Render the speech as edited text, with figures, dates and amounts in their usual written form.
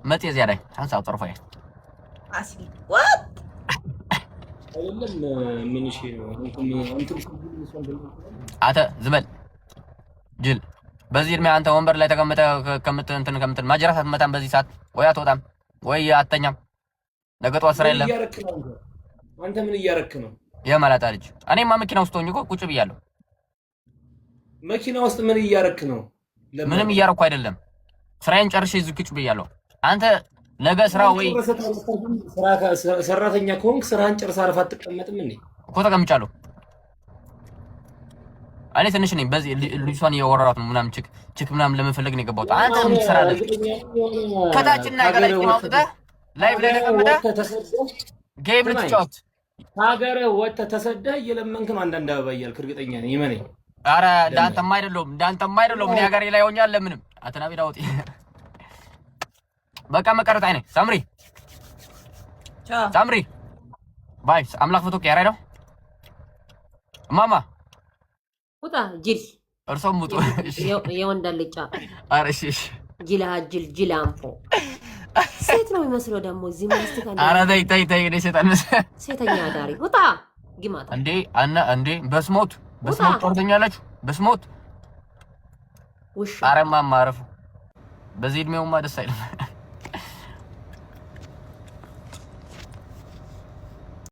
መጤ እዚያ ላይ አንሳው ጠርፋይ አስቢ what አይደለም ምን እሺ እንትን አተ ዝመል ጅል በዚህ እድሜ አንተ ወንበር ላይ ተቀምጠ ከምት ማጅራት አትመታም በዚህ ሰዓት ወይ አትወጣም ወይ አተኛም ነገ ጠዋት ስራ የለም አንተ ምን እያረክ ነው የማላጣ ልጅ እኔማ መኪና ውስጥ ሆኜ እኮ ቁጭ ብያለሁ መኪና ውስጥ ምን እያረክ ነው ምንም እያረኩ አይደለም ስራዬን ጨርሼ እዚህ ቁጭ ብያለሁ አንተ ነገ ስራ ወይ ሰራተኛ ከሆንክ ስራህን ጨርሰህ አረፍ አትቀመጥም እንዴ እኮ ተቀምጫለሁ እኔ ትንሽ ነኝ በዚህ ልጅቷን እያወራራት ነው ምናምን ችክ ምናምን ለመፈለግ ነው የገባሁት አንተ ምን ትሰራለህ ከታችና ከላይ ማውጣት ላይቭ ላይ ተቀምጠህ ጌም ልትጫወት ሀገር ወጥተህ ተሰደህ እየለመንክ ነው አንዳንድ አበባ እያልክ እርግጠኛ ነኝ ይመነኝ ኧረ እንዳንተማ አይደለሁም እኔ ሀገሬ ላይ ሆኜ ለምንም አተናቢ ዳውጥ በቃ መቀረጥ አይኔ ሳምሪ ባይ አምላክ ፎቶ ያራይ ነው ማማ ውጣ ጅል እርሶም ውጡ የወንድ ልጫ ኧረ እሺ ጅል አምፖ ሴት ነው የሚመስለው ደግሞ እዚህ ማስተካ ኧረ ተይ እኔ ሴጣን ሴተኛ ዳሪ ውጣ ግማታ እንዴ በስሞት ጦርተኛላችሁ በስሞት ውሽ ኧረ ማማ አረፉ በዚህ እድሜውማ ደስ አይልም